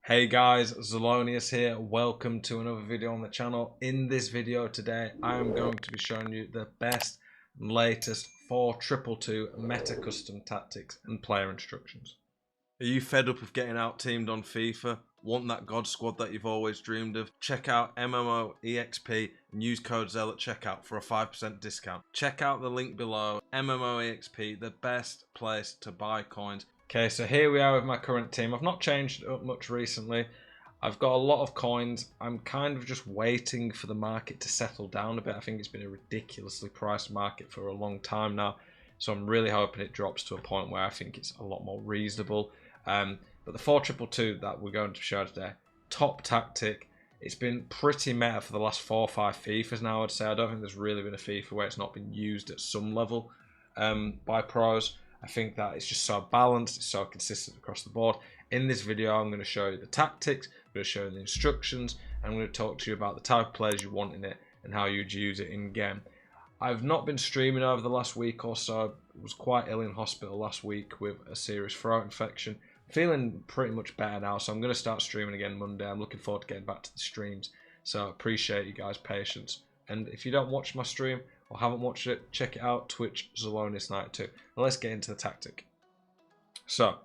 Hey guys, Zelonius here. Welcome to another video on the channel. In this video today, I am going to be showing you the best and latest 4-2-2 meta custom tactics and player instructions. Are you fed up of getting out teamed on FIFA? Want that God squad that you've always dreamed of? Check out MMOEXP and use code ZEL at checkout for a 5% discount. Check out the link below. MMOEXP, the best place to buy coins. Okay, so here we are with my current team. I've not changed it up much recently. I've got a lot of coins. I'm kind of just waiting for the market to settle down a bit. I think it's been a ridiculously priced market for a long time now. So I'm really hoping it drops to a point where I think it's a lot more reasonable. But the 4-2-2 that we're going to show today, top tactic. It's been pretty meta for the last 4 or 5 FIFAs now, I'd say. I don't think there's really been a FIFA where it's not been used at some level by pros. I think that it's just so balanced, it's so consistent across the board. In this video, I'm going to show you the tactics, I'm going to show you the instructions, and I'm going to talk to you about the type of players you want in it and how you'd use it in game. I've not been streaming over the last week or so. I was quite ill in hospital last week with a serious throat infection. Feeling pretty much better now, so I'm going to start streaming again Monday. I'm looking forward to getting back to the streams, so I appreciate you guys' patience. And if you don't watch my stream or haven't watched it, check it out, Twitch Zelonius92. Now let's get into the tactic. So,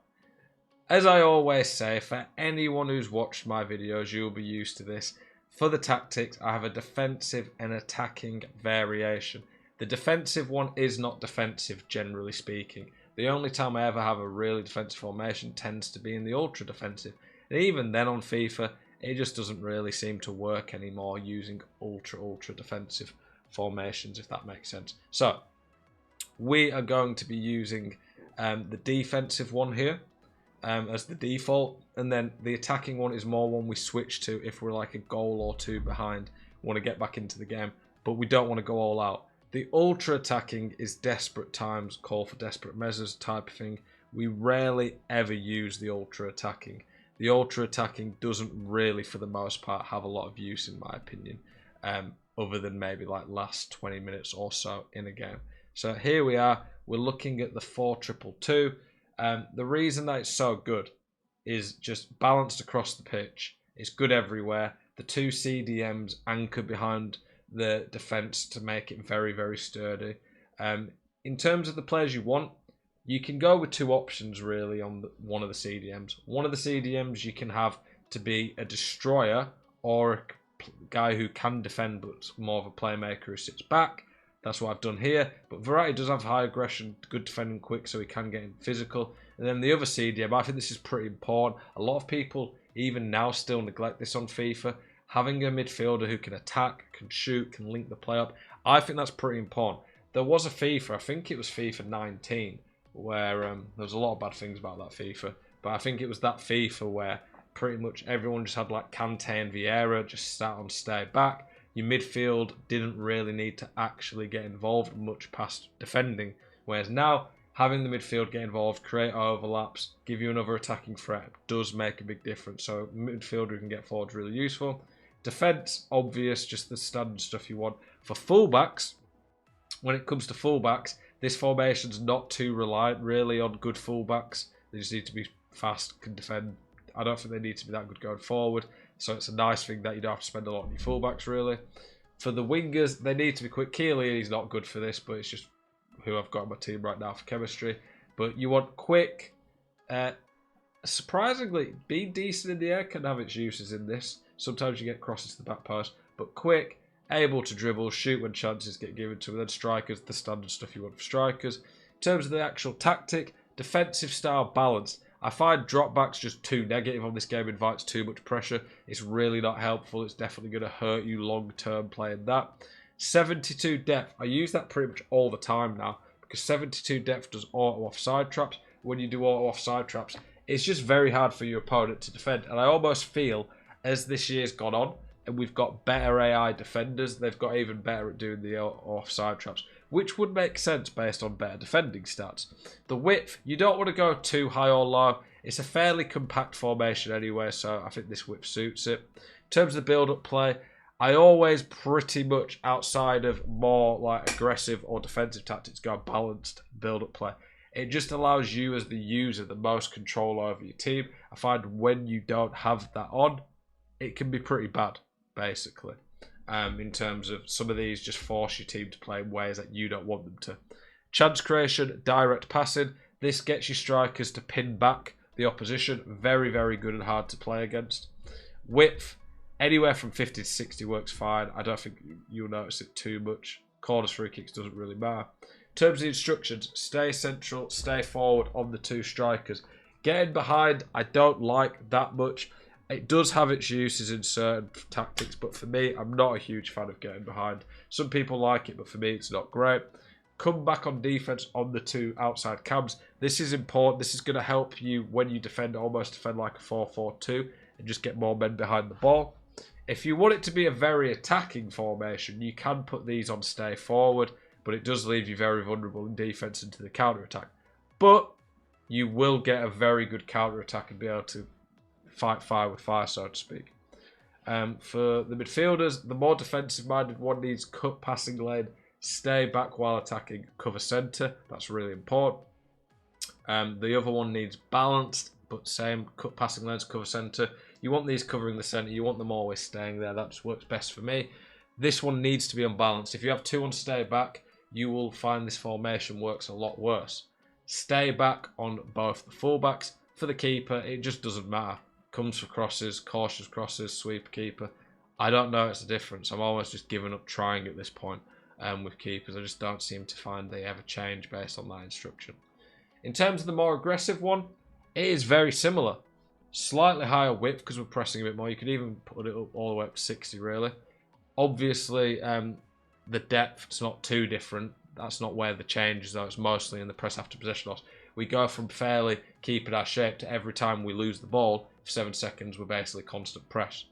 as I always say, for anyone who's watched my videos, you'll be used to this. For the tactics, I have a defensive and attacking variation. The defensive one is not defensive, generally speaking. The only time I ever have a really defensive formation tends to be in the ultra defensive. And even then on FIFA, it just doesn't really seem to work anymore using ultra defensive formations, if that makes sense. So, we are going to be using the defensive one here as the default, and then the attacking one is more one we switch to if we're like a goal or two behind, want to get back into the game, but we don't want to go all out. The ultra attacking is desperate times call for desperate measures type of thing. We rarely ever use the ultra attacking. The ultra attacking doesn't really, for the most part, have a lot of use in my opinion, other than maybe like last 20 minutes or so in a game. So here we are. We're looking at the 4-2-2. The reason that it's so good is just balanced across the pitch. It's good everywhere. The 2 CDMs anchor behind the defense to make it very sturdy. In terms of the players you want, you can go with 2 options really on one of the CDMs. One of the CDMs you can have to be a destroyer or a guy who can defend but more of a playmaker who sits back. That's what I've done here. But Variety does have high aggression, good defending, quick, so he can get in physical. And then the other CDM, I think this is pretty important. A lot of people even now still neglect this on FIFA. Having a midfielder who can attack, can shoot, can link the play up, I think that's pretty important. There was a FIFA, I think it was FIFA 19, where there was a lot of bad things about that FIFA, but I think it was that FIFA where pretty much everyone just had like Kante and Vieira just sat on stay back. Your midfield didn't really need to actually get involved much past defending, whereas now having the midfield get involved, create overlaps, give you another attacking threat does make a big difference. So midfielder who can get forward is really useful. Defense, obvious, just the standard stuff you want. For fullbacks, when it comes to fullbacks, this formation's not too reliant really on good fullbacks. They just need to be fast, can defend. I don't think they need to be that good going forward. So it's a nice thing that you don't have to spend a lot on your fullbacks really. For the wingers, they need to be quick. Keely's not good for this, but it's just who I've got on my team right now for chemistry. But you want quick. Surprisingly, being decent in the air can have its uses in this. Sometimes you get crosses to the back post, but quick, able to dribble, shoot when chances get given to them. Then strikers, the standard stuff you want for strikers. In terms of the actual tactic, defensive style balanced. I find dropbacks just too negative on this game, invites too much pressure. It's really not helpful. It's definitely going to hurt you long term playing that. 72 depth. I use that pretty much all the time now because 72 depth does auto offside traps. When you do auto offside traps, it's just very hard for your opponent to defend. And I almost feel as this year's gone on and we've got better AI defenders, they've got even better at doing the offside traps, which would make sense based on better defending stats. The width, you don't want to go too high or low. It's a fairly compact formation anyway, so I think this width suits it. In terms of the build-up play, I always pretty much outside of more like aggressive or defensive tactics go balanced build-up play. It just allows you as the user the most control over your team. I find when you don't have that on, it can be pretty bad, basically. In terms of some of these just force your team to play in ways that you don't want them to. Chance creation, direct passing. This gets your strikers to pin back the opposition. Very, very good and hard to play against. Width, anywhere from 50 to 60 works fine. I don't think you'll notice it too much. Corners, free kicks doesn't really matter. In terms of the instructions, stay central, stay forward on the two strikers. Getting behind, I don't like that much. It does have its uses in certain tactics, but for me, I'm not a huge fan of getting behind. Some people like it, but for me, it's not great. Come back on defense on the two outside cams. This is important. This is going to help you when you defend, almost defend like a 4-4-2 and just get more men behind the ball. If you want it to be a very attacking formation, you can put these on stay forward, but it does leave you very vulnerable in defense into the counter-attack. But you will get a very good counter-attack and be able to fight fire with fire, so to speak. For the midfielders, the more defensive-minded one needs cut passing lane, stay back while attacking, cover centre. That's really important. The other one needs balanced, but same, cut passing lanes, cover centre. You want these covering the centre. You want them always staying there. That just works best for me. This one needs to be unbalanced. If you have two on stay back, you will find this formation works a lot worse. Stay back on both the fullbacks. For the keeper, it just doesn't matter. Comes for crosses, cautious crosses, sweep keeper. I don't know it's a difference. I'm almost just giving up trying at this point with keepers. I just don't seem to find they ever change based on that instruction. In terms of the more aggressive one, it is very similar. Slightly higher width because we're pressing a bit more. You could even put it up all the way up to 60 really. Obviously, the depth is not too different. That's not where the change is though. It's mostly in the press after possession loss. We go from fairly keeping our shape to every time we lose the ball for 7 seconds, we're basically constant press.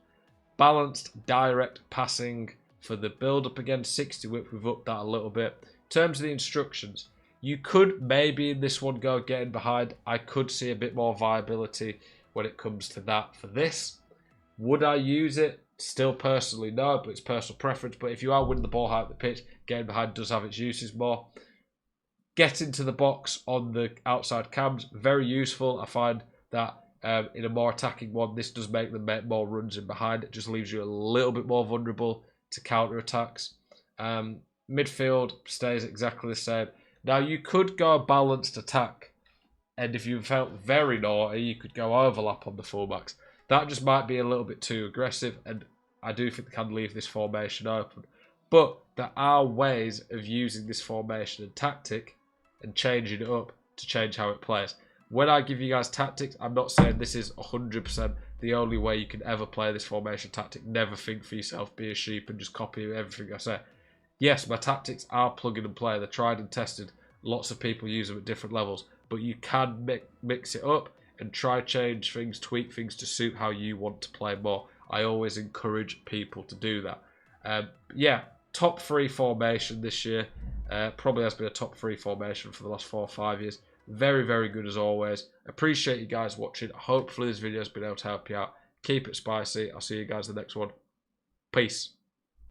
Balanced, direct passing for the build-up again, 60 width, we've upped that a little bit. In terms of the instructions, you could maybe in this one go getting behind. I could see a bit more viability when it comes to that for this. Would I use it? Still personally no, but it's personal preference. But if you are winning the ball high up the pitch, getting behind does have its uses more. Get into the box on the outside cams, very useful. I find that in a more attacking one, this does make them make more runs in behind. It just leaves you a little bit more vulnerable to counter-attacks. Midfield stays exactly the same. Now, you could go balanced attack, and if you felt very naughty, you could go overlap on the fullbacks. That just might be a little bit too aggressive, and I do think they can leave this formation open. But there are ways of using this formation and tactic and changing it up to change how it plays. When I give you guys tactics, I'm not saying this is 100% the only way you can ever play this formation tactic. Never think for yourself, be a sheep and just copy everything I say. Yes, my tactics are plug and play. They're tried and tested. Lots of people use them at different levels. But you can mix it up and try change things, tweak things to suit how you want to play more. I always encourage people to do that. Yeah, top 3 formation this year. Probably has been a top 3 formation for the last 4 or 5 years. Very, very good as always. Appreciate you guys watching. Hopefully this video has been able to help you out. Keep it spicy. I'll see you guys in the next one. Peace.